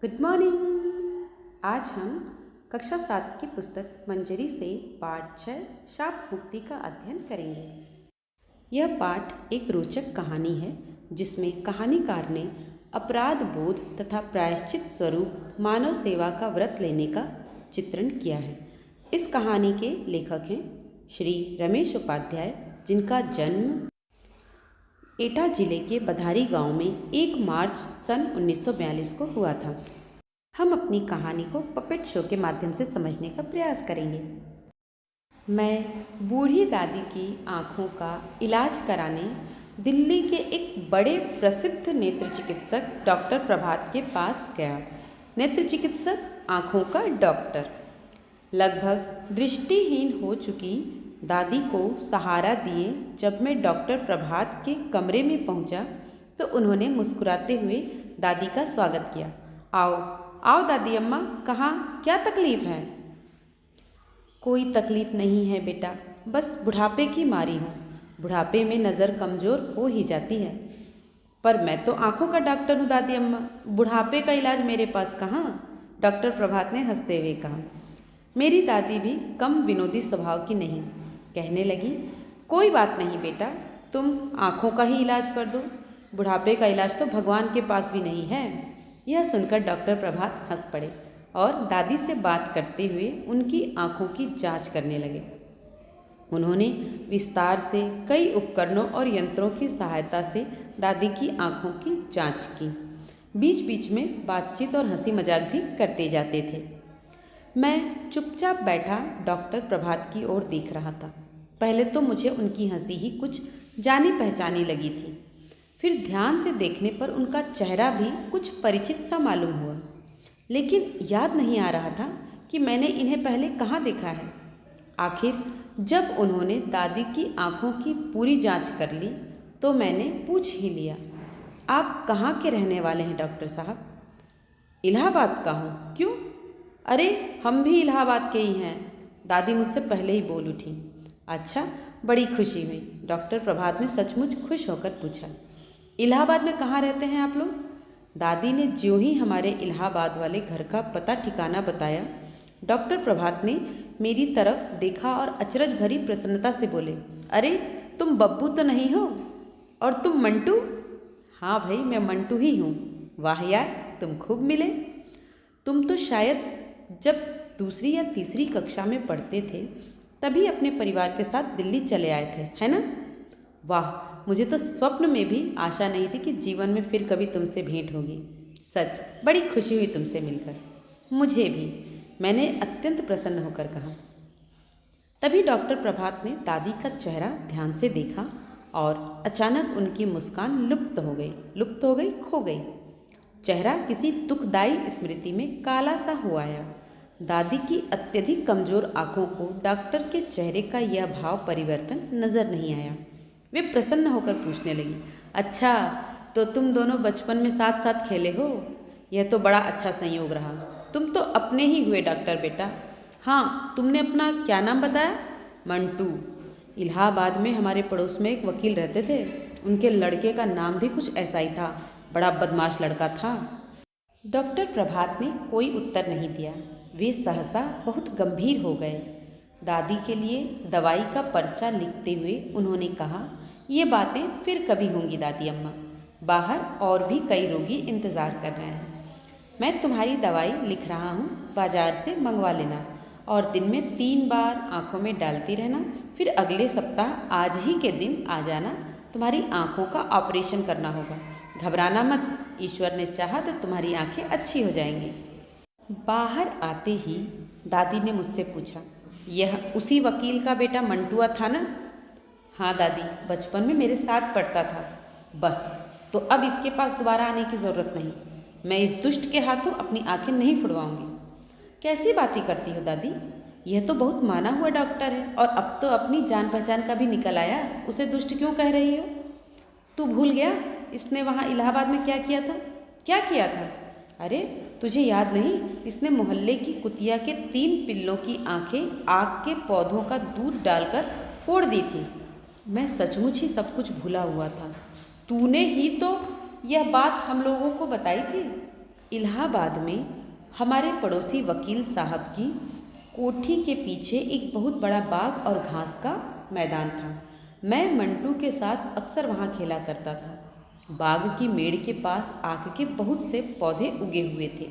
Good morning. आज हम कक्षा 7 की पुस्तक मंजरी से पाठ 6 शाप मुक्ति का अध्ययन करेंगे। यह पाठ एक रोचक कहानी है जिसमें कहानीकार ने अपराध बोध तथा प्रायश्चित स्वरूप मानव सेवा का व्रत लेने का चित्रण किया है। इस कहानी के लेखक हैं श्री रमेश उपाध्याय, जिनका जन्म एटा जिले के बधारी गांव में 1 मार्च सन 1942 को हुआ था। हम अपनी कहानी को पपेट शो के माध्यम से समझने का प्रयास करेंगे। मैं बूढ़ी दादी की आँखों का इलाज कराने दिल्ली के एक बड़े प्रसिद्ध नेत्र चिकित्सक डॉक्टर प्रभात के पास गया। नेत्र चिकित्सक, आँखों का डॉक्टर। लगभग दृष्टिहीन हो चुकी दादी को सहारा दिए जब मैं डॉक्टर प्रभात के कमरे में पहुंचा तो उन्होंने मुस्कुराते हुए दादी का स्वागत किया। आओ आओ दादी अम्मा, कहाँ, क्या तकलीफ़ है? कोई तकलीफ़ नहीं है बेटा, बस बुढ़ापे की मारी हूँ। बुढ़ापे में नज़र कमज़ोर हो ही जाती है। पर मैं तो आँखों का डॉक्टर हूँ दादी अम्मा, बुढ़ापे का इलाज मेरे पास कहाँ? डॉक्टर प्रभात ने हंसते हुए कहा। मेरी दादी भी कम विनोदी स्वभाव की नहीं, कहने लगी, कोई बात नहीं बेटा, तुम आँखों का ही इलाज कर दो। बुढ़ापे का इलाज तो भगवान के पास भी नहीं है। यह सुनकर डॉक्टर प्रभात हंस पड़े और दादी से बात करते हुए उनकी आँखों की जांच करने लगे। उन्होंने विस्तार से कई उपकरणों और यंत्रों की सहायता से दादी की आँखों की जांच की। बीच बीच में बातचीत और हंसी मजाक भी करते जाते थे। मैं चुपचाप बैठा डॉक्टर प्रभात की ओर देख रहा था। पहले तो मुझे उनकी हंसी ही कुछ जानी पहचानी लगी थी, फिर ध्यान से देखने पर उनका चेहरा भी कुछ परिचित सा मालूम हुआ, लेकिन याद नहीं आ रहा था कि मैंने इन्हें पहले कहाँ देखा है। आखिर जब उन्होंने दादी की आँखों की पूरी जांच कर ली तो मैंने पूछ ही लिया, आप कहाँ के रहने वाले हैं डॉक्टर साहब? इलाहाबाद का हूँ। क्यों? अरे हम भी इलाहाबाद के ही हैं, दादी मुझसे पहले ही बोल उठी। अच्छा, बड़ी खुशी हुई। डॉक्टर प्रभात ने सचमुच खुश होकर पूछा, इलाहाबाद में कहाँ रहते हैं आप लोग? दादी ने ज्यों ही हमारे इलाहाबाद वाले घर का पता ठिकाना बताया, डॉक्टर प्रभात ने मेरी तरफ देखा और अचरज भरी प्रसन्नता से बोले, अरे तुम बब्बू तो नहीं हो? और तुम मंटू? हाँ भाई, मैं मंटू ही हूँ। वाह यार, तुम खूब मिले। तुम तो शायद जब दूसरी या तीसरी कक्षा में पढ़ते थे तभी अपने परिवार के साथ दिल्ली चले आए थे, है ना? वाह, मुझे तो स्वप्न में भी आशा नहीं थी कि जीवन में फिर कभी तुमसे भेंट होगी। सच बड़ी खुशी हुई तुमसे मिलकर। मुझे भी, मैंने अत्यंत प्रसन्न होकर कहा। तभी डॉक्टर प्रभात ने दादी का चेहरा ध्यान से देखा और अचानक उनकी मुस्कान लुप्त हो गई, खो गई। चेहरा किसी दुखदायी स्मृति में काला सा हो आया। दादी की अत्यधिक कमजोर आंखों को डॉक्टर के चेहरे का यह भाव परिवर्तन नजर नहीं आया। वे प्रसन्न होकर पूछने लगी, अच्छा तो तुम दोनों बचपन में साथ साथ खेले हो? यह तो बड़ा अच्छा संयोग रहा। तुम तो अपने ही हुए डॉक्टर बेटा। हाँ, तुमने अपना क्या नाम बताया? मंटू। इलाहाबाद में हमारे पड़ोस में एक वकील रहते थे, उनके लड़के का नाम भी कुछ ऐसा ही था। बड़ा बदमाश लड़का था। डॉक्टर प्रभात ने कोई उत्तर नहीं दिया। वे सहसा बहुत गंभीर हो गए। दादी के लिए दवाई का पर्चा लिखते हुए उन्होंने कहा, ये बातें फिर कभी होंगी दादी अम्मा, बाहर और भी कई रोगी इंतज़ार कर रहे हैं। मैं तुम्हारी दवाई लिख रहा हूँ, बाजार से मंगवा लेना और दिन में 3 बार आँखों में डालती रहना। फिर अगले सप्ताह आज ही के दिन आ जाना, तुम्हारी आँखों का ऑपरेशन करना होगा। घबराना मत, ईश्वर ने चाहा तो तुम्हारी आँखें अच्छी हो जाएंगी। बाहर आते ही दादी ने मुझसे पूछा, यह उसी वकील का बेटा मंटुआ था ना? हाँ दादी, बचपन में मेरे साथ पढ़ता था। बस, तो अब इसके पास दोबारा आने की ज़रूरत नहीं। मैं इस दुष्ट के हाथों अपनी आंखें नहीं फुड़वाऊंगी। कैसी बातें करती हो दादी, यह तो बहुत माना हुआ डॉक्टर है और अब तो अपनी जान पहचान का भी निकल आया, उसे दुष्ट क्यों कह रही हो? तू भूल गया इसने वहाँ इलाहाबाद में क्या किया था? क्या किया था? अरे तुझे याद नहीं, इसने मोहल्ले की कुतिया के 3 पिल्लों की आंखें आग के पौधों का दूध डालकर फोड़ दी थी। मैं सचमुच ही सब कुछ भूला हुआ था। तूने ही तो यह बात हम लोगों को बताई थी। इलाहाबाद में हमारे पड़ोसी वकील साहब की कोठी के पीछे एक बहुत बड़ा बाग और घास का मैदान था। मैं मंटू के साथ अक्सर वहाँ खेला करता था। बाग की मेड़ के पास आक के बहुत से पौधे उगे हुए थे।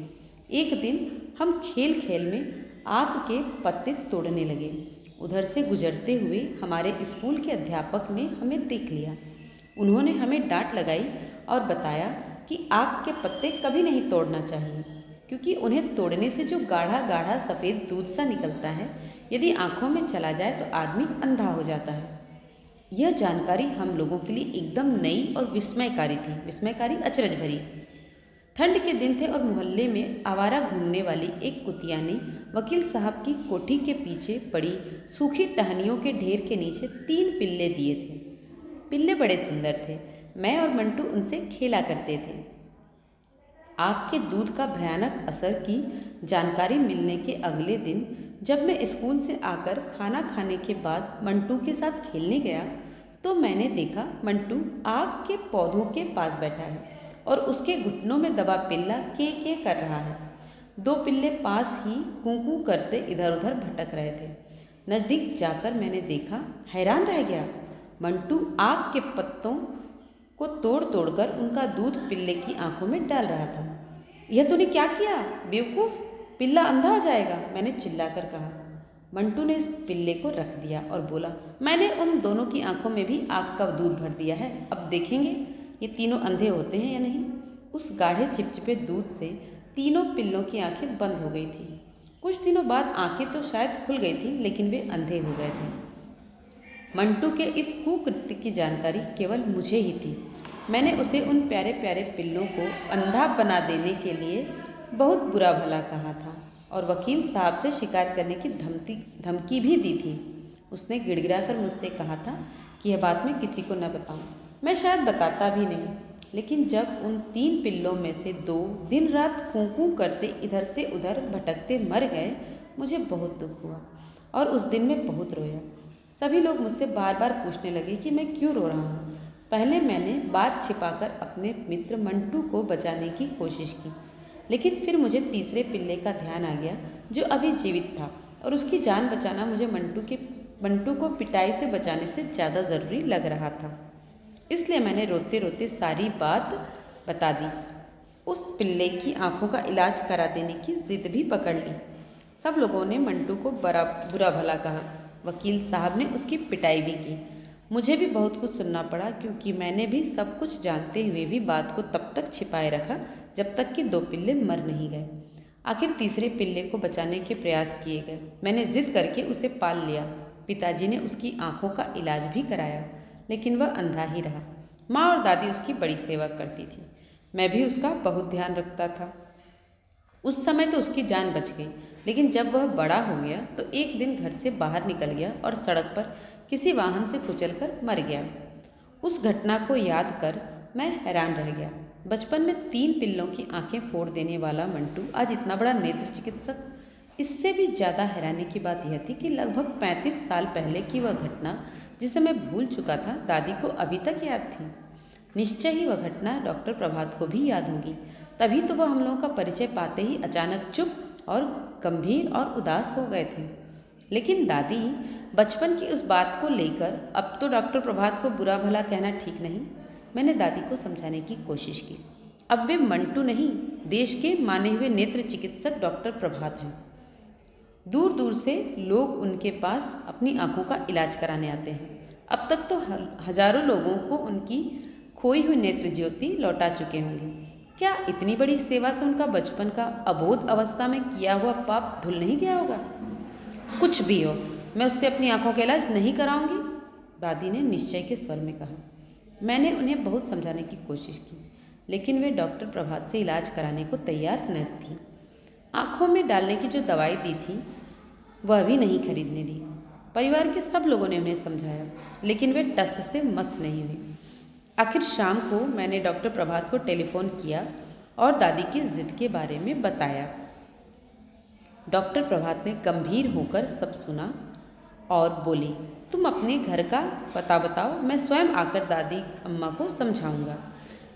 एक दिन हम खेल खेल में आक के पत्ते तोड़ने लगे। उधर से गुजरते हुए हमारे स्कूल के अध्यापक ने हमें देख लिया। उन्होंने हमें डांट लगाई और बताया कि आक के पत्ते कभी नहीं तोड़ना चाहिए, क्योंकि उन्हें तोड़ने से जो गाढ़ा गाढ़ा सफ़ेद दूध सा निकलता है, यदि आँखों में चला जाए तो आदमी अंधा हो जाता है। यह जानकारी हम लोगों के लिए एकदम नई और विस्मयकारी थी, विस्मयकारी अचरज भरी। ठंड के दिन थे और मोहल्ले में आवारा घूमने वाली एक कुतिया ने वकील साहब की कोठी के पीछे पड़ी सूखी टहनियों के ढेर के नीचे 3 पिल्ले दिए थे। पिल्ले बड़े सुंदर थे। मैं और मंटू उनसे खेला करते थे। आग के दूध का भयानक असर की जानकारी मिलने के अगले दिन जब मैं स्कूल से आकर खाना खाने के बाद मंटू के साथ खेलने गया तो मैंने देखा मंटू आग के पौधों के पास बैठा है और उसके घुटनों में दबा पिल्ला के कर रहा है। 2 पिल्ले पास ही कूं करते इधर उधर भटक रहे थे। नज़दीक जाकर मैंने देखा, हैरान रह गया। मंटू आग के पत्तों को तोड़ तोड़कर उनका दूध पिल्ले की आंखों में डाल रहा था। यह तूने क्या किया बेवकूफ़, पिल्ला अंधा हो जाएगा, मैंने चिल्लाकर कहा। मंटू ने इस पिल्ले को रख दिया और बोला, मैंने उन दोनों की आंखों में भी आग का दूध भर दिया है, अब देखेंगे ये तीनों अंधे होते हैं या नहीं। उस गाढ़े चिपचिपे दूध से तीनों पिल्लों की आंखें बंद हो गई थी। कुछ दिनों बाद आंखें तो शायद खुल गई थी, लेकिन वे अंधे हो गए थे। मंटू के इस कुकृत्य की जानकारी केवल मुझे ही थी। मैंने उसे उन प्यारे प्यारे पिल्लों को अंधा बना देने के लिए बहुत बुरा भला कहा था और वकील साहब से शिकायत करने की धमकी भी दी थी। उसने गिड़गिड़ाकर मुझसे कहा था कि यह बात मैं किसी को न बताऊं। मैं शायद बताता भी नहीं, लेकिन जब उन 3 पिल्लों में से 2 दिन रात कूं करते इधर से उधर भटकते मर गए, मुझे बहुत दुख हुआ और उस दिन मैं बहुत रोया। सभी लोग मुझसे बार बार पूछने लगे कि मैं क्यों रो रहा हूँ। पहले मैंने बात छिपाकर अपने मित्र मंटू को बचाने की कोशिश की, लेकिन फिर मुझे तीसरे पिल्ले का ध्यान आ गया जो अभी जीवित था और उसकी जान बचाना मुझे मंटू को पिटाई से बचाने से ज़्यादा ज़रूरी लग रहा था। इसलिए मैंने रोते रोते सारी बात बता दी। उस पिल्ले की आंखों का इलाज करा देने की जिद भी पकड़ ली। सब लोगों ने मंटू को बुरा भला कहा। वकील साहब ने उसकी पिटाई भी की। मुझे भी बहुत कुछ सुनना पड़ा, क्योंकि मैंने भी सब कुछ जानते हुए भी बात को तब तक छिपाए रखा जब तक कि 2 पिल्ले मर नहीं गए। आखिर तीसरे पिल्ले को बचाने के प्रयास किए गए। मैंने जिद करके उसे पाल लिया। पिताजी ने उसकी आंखों का इलाज भी कराया, लेकिन वह अंधा ही रहा। माँ और दादी उसकी बड़ी सेवा करती थी। मैं भी उसका बहुत ध्यान रखता था। उस समय तो उसकी जान बच गई, लेकिन जब वह बड़ा हो गया तो एक दिन घर से बाहर निकल गया और सड़क पर किसी वाहन से कुचलकर मर गया। उस घटना को याद कर मैं हैरान रह गया। बचपन में 3 पिल्लों की आंखें फोड़ देने वाला मंटू आज इतना बड़ा नेत्र चिकित्सक। इससे भी ज़्यादा हैरानी की बात यह थी कि लगभग 35 साल पहले की वह घटना, जिसे मैं भूल चुका था, दादी को अभी तक याद थी। निश्चय ही वह घटना डॉक्टर प्रभात को भी याद होगी। तभी तो वह हम लोगों का परिचय पाते ही अचानक चुप और गंभीर और उदास हो गए थे। लेकिन दादी बचपन की उस बात को लेकर अब तो डॉक्टर प्रभात को बुरा भला कहना ठीक नहीं। मैंने दादी को समझाने की कोशिश की। अब वे मंटू नहीं, देश के माने हुए नेत्र चिकित्सक डॉक्टर प्रभात हैं। दूर दूर से लोग उनके पास अपनी आंखों का इलाज कराने आते हैं। अब तक तो हजारों लोगों को उनकी खोई हुई नेत्र ज्योति लौटा चुके होंगे। क्या इतनी बड़ी सेवा से उनका बचपन का अबोध अवस्था में किया हुआ पाप धुल नहीं गया होगा? कुछ भी हो, मैं उससे अपनी आंखों का इलाज नहीं कराऊंगी, दादी ने निश्चय के स्वर में कहा। मैंने उन्हें बहुत समझाने की कोशिश की, लेकिन वे डॉक्टर प्रभात से इलाज कराने को तैयार न थी। आंखों में डालने की जो दवाई दी थी वह भी नहीं खरीदने दी। परिवार के सब लोगों ने उन्हें समझाया, लेकिन वे टस से मस नहीं हुए। आखिर शाम को मैंने डॉक्टर प्रभात को टेलीफोन किया और दादी की जिद के बारे में बताया। डॉक्टर प्रभात ने गंभीर होकर सब सुना और बोली, तुम अपने घर का पता बताओ, मैं स्वयं आकर दादी अम्मा को समझाऊंगा।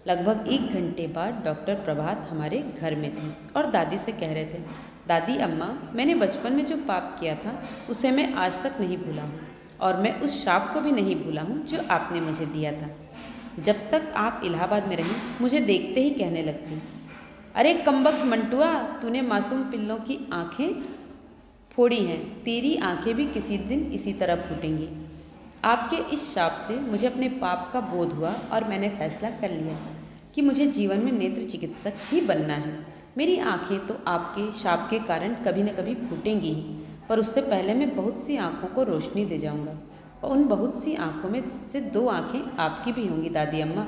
लगभग 1 घंटे बाद डॉक्टर प्रभात हमारे घर में थे और दादी से कह रहे थे, दादी अम्मा, मैंने बचपन में जो पाप किया था उसे मैं आज तक नहीं भूला हूँ और मैं उस शाप को भी नहीं भूला हूँ जो आपने मुझे दिया था। जब तक आप इलाहाबाद में रहीं मुझे देखते ही कहने लगती, अरे कमबख्त मंटुआ, तूने मासूम पिल्लों की आंखें फोड़ी हैं, तेरी आंखें भी किसी दिन इसी तरह फूटेंगी। आपके इस शाप से मुझे अपने पाप का बोध हुआ और मैंने फैसला कर लिया कि मुझे जीवन में नेत्र चिकित्सक ही बनना है। मेरी आंखें तो आपके शाप के कारण कभी न कभी फूटेंगी ही, पर उससे पहले मैं बहुत सी आंखों को रोशनी दे जाऊंगा और उन बहुत सी आंखों में से 2 आंखें आपकी भी होंगी दादी अम्मा।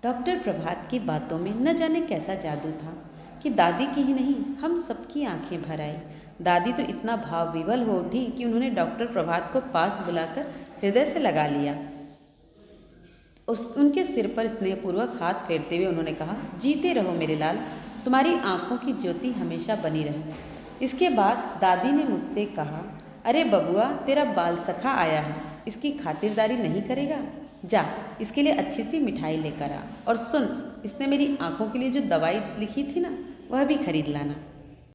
डॉक्टर प्रभात की बातों में न जाने कैसा जादू था कि दादी की ही नहीं हम सबकी आंखें भर आई। दादी तो इतना भाव विवल हो उठी कि उन्होंने डॉक्टर प्रभात को पास बुलाकर हृदय से लगा लिया। उनके सिर पर स्नेहपूर्वक हाथ फेरते हुए उन्होंने कहा, जीते रहो मेरे लाल, तुम्हारी आंखों की ज्योति हमेशा बनी रहे। इसके बाद दादी ने मुझसे कहा, अरे बबुआ, तेरा बाल सखा आया है, इसकी खातिरदारी नहीं करेगा? जा, इसके लिए अच्छी सी मिठाई लेकर आ, और सुन, इसने मेरी आंखों के लिए जो दवाई लिखी थी ना, वह भी खरीद लाना।